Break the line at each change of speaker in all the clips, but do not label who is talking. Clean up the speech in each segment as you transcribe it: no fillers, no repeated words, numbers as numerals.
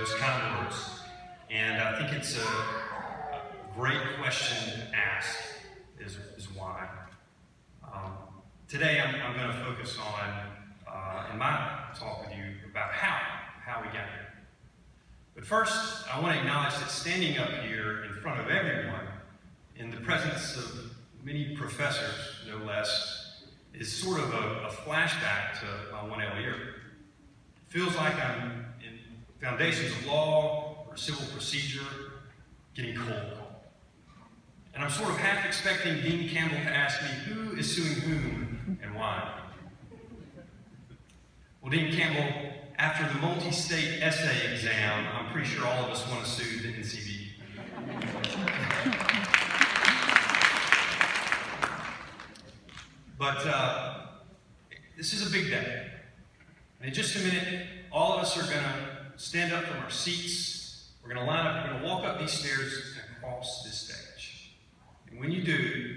those kind of words. And I think it's a great question to ask, is why. Today I'm going to focus on, in my talk with you, about how we got here. But first, I want to acknowledge that standing up here in front of everyone, in the presence of many professors, no less, is sort of a flashback to my 1L year. It feels like I'm in foundations of law or civil procedure getting cold called. And I'm sort of half expecting Dean Campbell to ask me who is suing whom and why. Well, Dean Campbell, after the multi-state essay exam, I'm pretty sure all of us want to sue the NCB. But this is a big day. And in just a minute, all of us are going to stand up from our seats. We're going to line up, we're going to walk up these stairs and cross this stage. And when you do,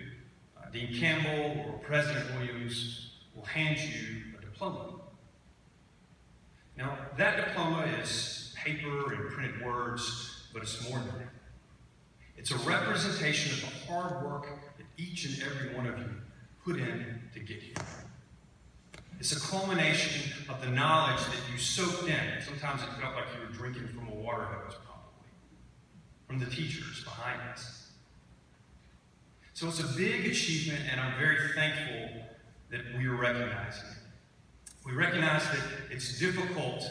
Dean Campbell or President Williams will hand you a diploma. Now, that diploma is paper and printed words, but it's more than that. It's a representation of the hard work that each and every one of you put in to get here. It's a culmination of the knowledge that you soaked in. Sometimes it felt like you were drinking from a water hose, probably, from the teachers behind us. So it's a big achievement, and I'm very thankful that we are recognizing it. We recognize that it's difficult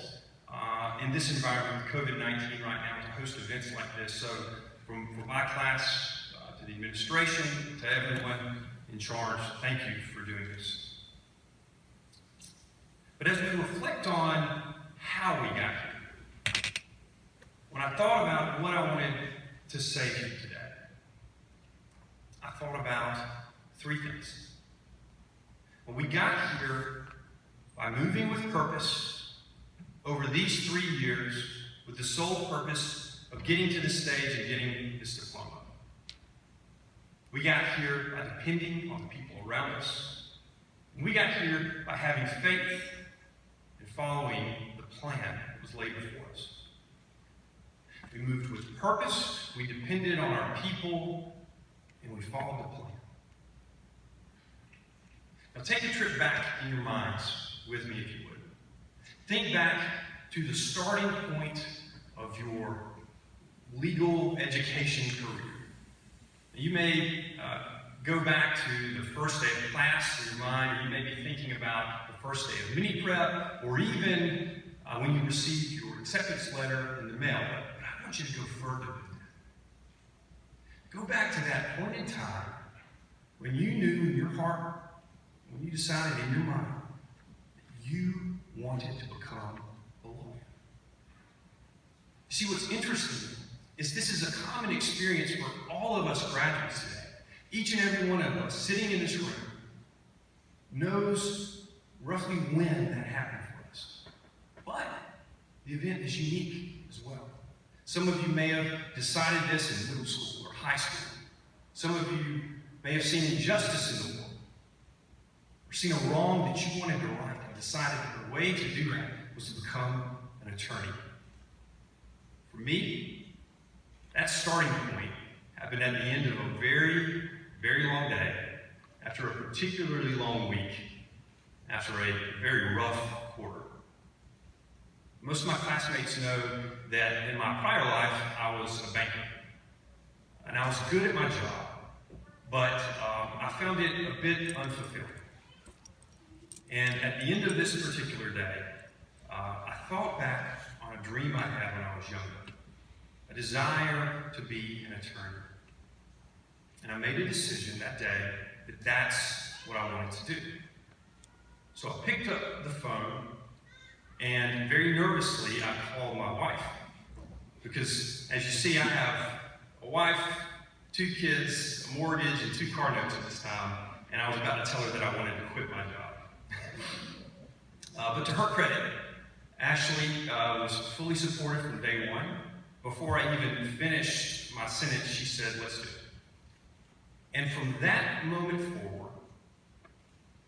in this environment with COVID-19 right now to host events like this. So from my class to the administration, to everyone in charge, thank you for doing this. But as we reflect on how we got here, when I thought about what I wanted to say to you today, I thought about three things. When we got here, by moving with purpose over these 3 years with the sole purpose of getting to this stage and getting this diploma. We got here by depending on the people around us. And we got here by having faith and following the plan that was laid before us. We moved with purpose, we depended on our people, and we followed the plan. Now take a trip back in your minds with me, if you would. Think back to the starting point of your legal education career. You may go back to the first day of class in your mind, or you may be thinking about the first day of mini prep, or even when you received your acceptance letter in the mail. But I want you to go further than that. Go back to that point in time when you knew in your heart, when you decided in your mind, you wanted to become a lawyer. You see, what's interesting is this is a common experience for all of us graduates today. Each and every one of us sitting in this room knows roughly when that happened for us. But the event is unique as well. Some of you may have decided this in middle school or high school. Some of you may have seen injustice in the world, or seen a wrong that you wanted to right, and decided that the way to do that was to become an attorney. For me, that starting point happened at the end of a very, very long day, after a particularly long week, after a very rough quarter. Most of my classmates know that in my prior life, I was a banker. And I was good at my job, but I found it a bit unfulfilling. And at the end of this particular day, I thought back on a dream I had when I was younger, a desire to be an attorney. And I made a decision that day that that's what I wanted to do. So I picked up the phone, and very nervously, I called my wife. Because, as you see, I have a wife, 2 kids, a mortgage, and 2 car notes at this time, and I was about to tell her that I wanted to quit my job. But to her credit, Ashley was fully supportive from day one. Before I even finished my sentence, she said, let's do it. And from that moment forward,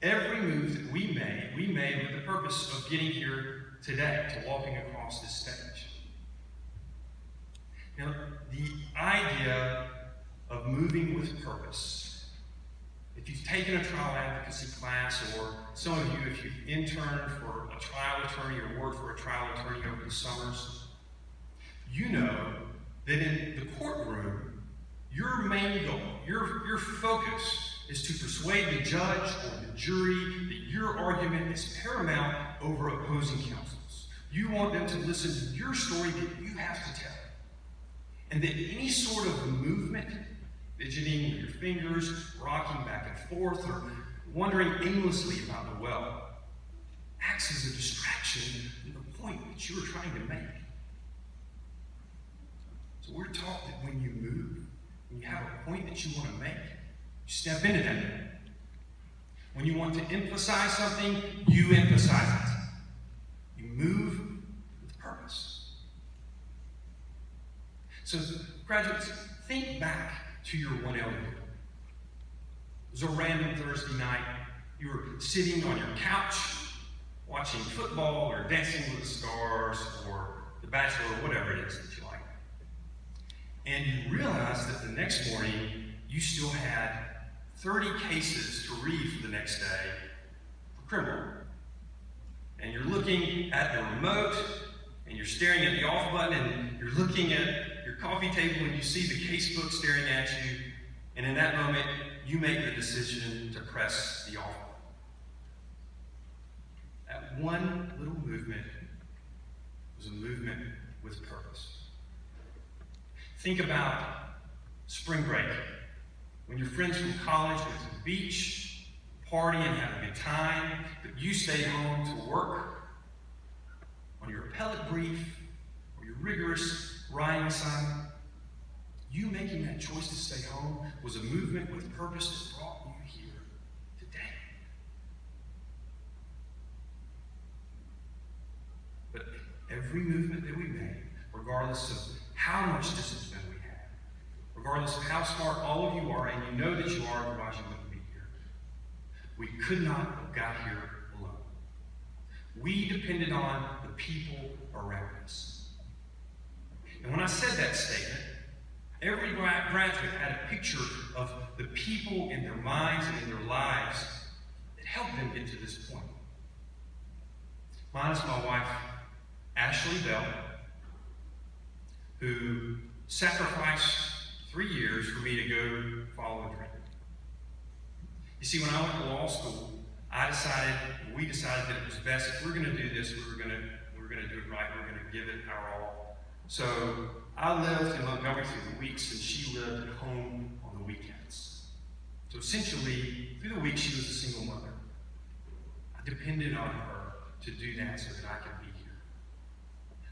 every move that we made with the purpose of getting here today, to walking across this stage. Now, the idea of moving with purpose. If you've taken a trial advocacy class, or some of you, if you've interned for a trial attorney or worked for a trial attorney over the summers, you know that in the courtroom, your main goal, your focus is to persuade the judge or the jury that your argument is paramount over opposing counsel's. You want them to listen to your story that you have to tell. And that any sort of movement, fidgeting with your fingers, rocking back and forth, or wandering aimlessly about the well, acts as a distraction from the point that you are trying to make. So we're taught that when you move, when you have a point that you want to make, you step into that. When you want to emphasize something, you emphasize it. You move with purpose. So, graduates, think back to your 1L year. It was a random Thursday night. You were sitting on your couch, watching football or Dancing with the Stars or The Bachelor or whatever it is that you like. And you realized that the next morning you still had 30 cases to read for the next day for criminal. And you're looking at the remote, and you're staring at the off button, and you're looking at your coffee table, and you see the casebook staring at you, and in that moment, you make the decision to press the off button. That one little movement was a movement with purpose. Think about spring break, when your friends from college went to the beach, party and have a good time, but you stayed home to work on your appellate brief or your rigorous writing assignment. You making that choice to stay home was a movement with purpose that brought you here today. But every movement that we made, regardless of how much discipline we have, regardless of how smart all of you are, and you know that you are, otherwise you wouldn't be here, we could not have got here alone. We depended on the people around us. And when I said that statement, every graduate had a picture of the people in their minds and in their lives that helped them get to this point. Mine is my wife, Ashley Bell, who sacrificed 3 years for me to go follow a dream. You see, when I went to law school, we decided that it was best, if we're going to do this, we were going to do it right, we're going to give it our all. So I lived in Montgomery through the weeks, and she lived at home on the weekends. So essentially, through the week, she was a single mother. I depended on her to do that so that I could be here.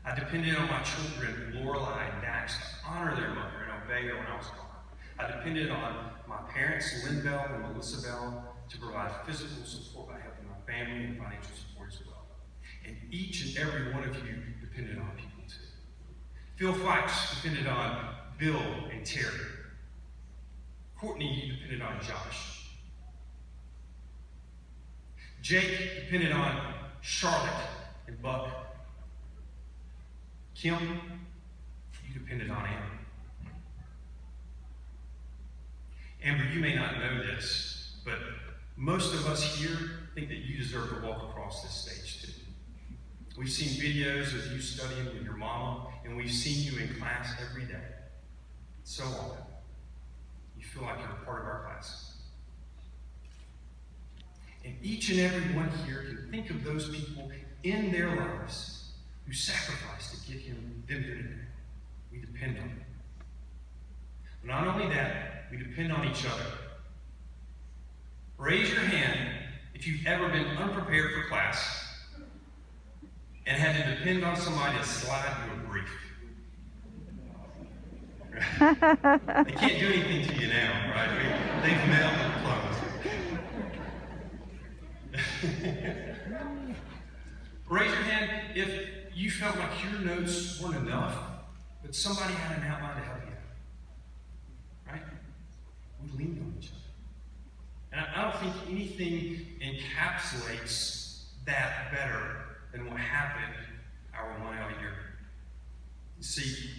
I depended on my children, Lorelai and Dax, to honor their mother and obey her when I was gone. I depended on my parents, Lynn Bell and Melissa Bell, to provide physical support by helping my family and financial support as well. And each and every one of you depended on people too. Phil Fikes depended on Bill and Terry. Courtney, you depended on Josh. Jake depended on Charlotte and Buck. Kim, you depended on Amber. Amber, you may not know this, but most of us here think that you deserve to walk across this stage too. We've seen videos of you studying with your mama, and we've seen you in class every day. So often, you feel like you're a part of our class. And each and every one here can think of those people in their lives who sacrificed to get them there today. We depend on them. But not only that, we depend on each other. Raise your hand if you've ever been unprepared for class and had to depend on somebody to slide you a brief. They can't do anything to you now, right? They've mailed the clothes. Raise your hand if you felt like your notes weren't enough, but somebody had an outline to help you out. Right? We leaned on each other. And I don't think anything encapsulates that better than what happened our 1 hour year. You see,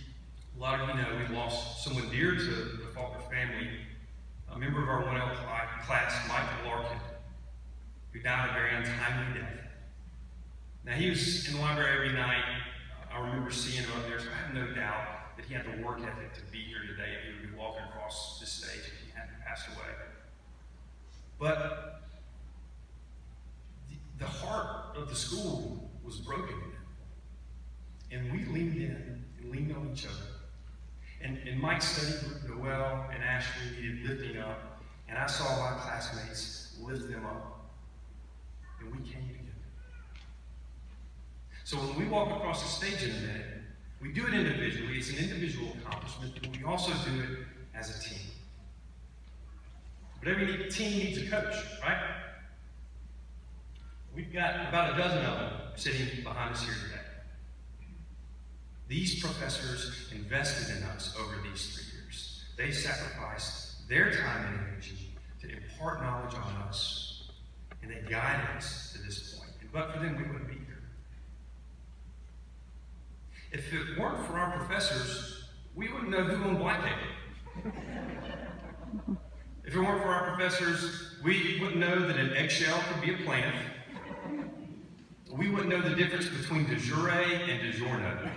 A lot of you know we lost someone dear to the Faulkner family, a member of our 1L class, Michael Larkin, who died a very untimely death. Now, he was in the library every night. I remember seeing him up there, so I have no doubt that he had the work ethic to be here today if he would be walking across this stage if he hadn't passed away. But the heart of the school was broken. And we leaned in and leaned on each other. And Mike's study group, Noel and Ashley, needed lifting up. And I saw my classmates lift them up. And we came together. So when we walk across the stage in a minute, we do it individually. It's an individual accomplishment, but we also do it as a team. But every team needs a coach, right? We've got about a dozen of them sitting behind us here today. These professors invested in us over these 3 years. They sacrificed their time and energy to impart knowledge on us, and they guided us to this point. But for them, we wouldn't be here. If it weren't for our professors, we wouldn't know who owned Blackhead. If it weren't for our professors, we wouldn't know that an eggshell could be a plaintiff. We wouldn't know the difference between de jure and de journo.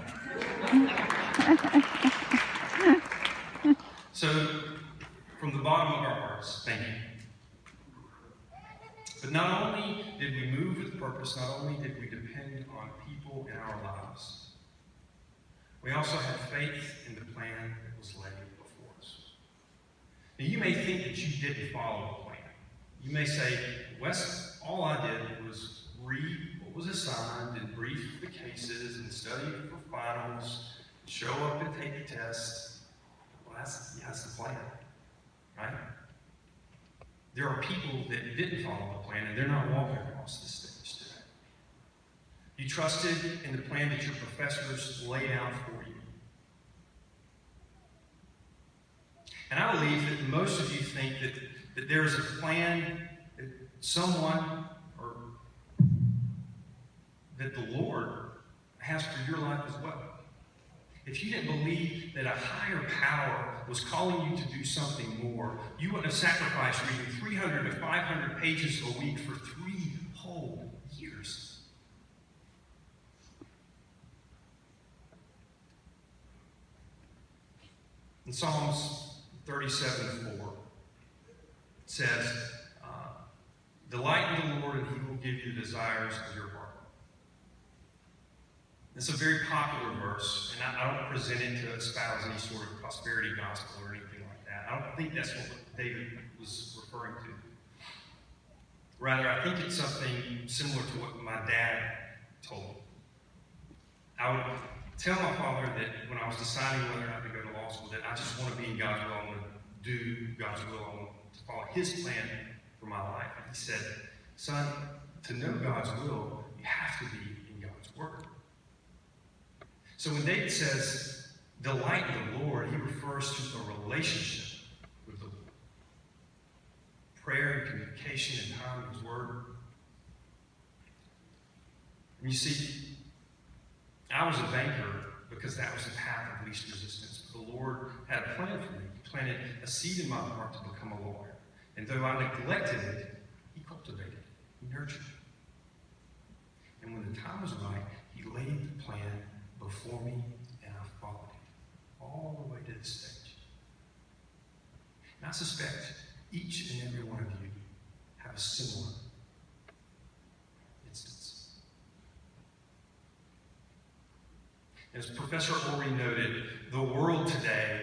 So, from the bottom of our hearts, thank you. But not only did we move with purpose, not only did we depend on people in our lives, we also had faith in the plan that was laid before us. Now, you may think that you didn't follow the plan. You may say, Wes, all I did was read what was assigned and brief the cases and study for finals, show up and take the test. Well, that's the plan, right? There are people that didn't follow the plan, and they're not walking across the stage today. You trusted in the plan that your professors laid out for you. And I believe that most of you think that there is a plan that someone or that the Lord has for your life as well. If you didn't believe that a higher power was calling you to do something more, you wouldn't have sacrificed reading 300 to 500 pages a week for 3 whole years. In Psalms 37:4, it says, delight in the Lord and he will give you the desires of your heart. It's a very popular verse, and I don't present it to espouse any sort of prosperity gospel or anything like that. I don't think that's what David was referring to. Rather, I think it's something similar to what my dad told me. I would tell my father that when I was deciding whether or not to go to law school, that I just want to be in God's will. I want to do God's will. I want to follow his plan for my life. And he said, son, to know God's will, you have to be in God's word. So when David says, delight in the Lord, he refers to a relationship with the Lord. Prayer and communication and time in his word. And you see, I was a banker because that was the path of least resistance. But the Lord had a plan for me. He planted a seed in my heart to become a lawyer. And though I neglected it, he cultivated it. He nurtured it. And when the time was right, he laid the plan before me, and I followed it all the way to the stage. And I suspect each and every one of you have a similar instance. As Professor Ori noted, the world today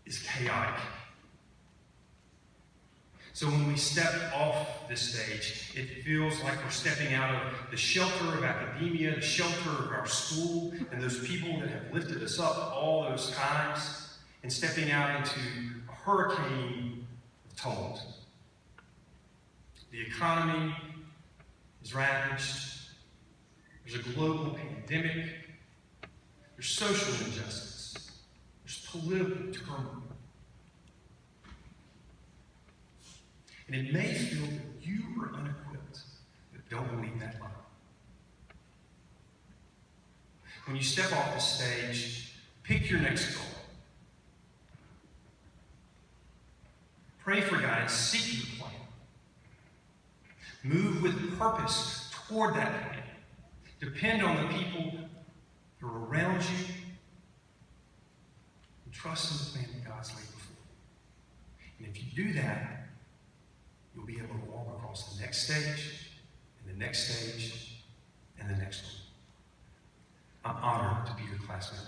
is chaotic. So when we step off this stage, it feels like we're stepping out of the shelter of academia, the shelter of our school, and those people that have lifted us up all those times, and stepping out into a hurricane of tumult. The economy is ravaged. There's a global pandemic. There's social injustice. There's political turmoil. And it may feel that you are unequipped, but don't believe that lie. When you step off the stage, pick Pick your next goal. Pray for guidance. Seek the plan. Move with purpose toward that plan. Depend on the people who are around you. And trust in the plan that God's laid before you. And if you do that, you'll be able to walk across the next stage, and the next stage, and the next one. I'm honored to be your classmate.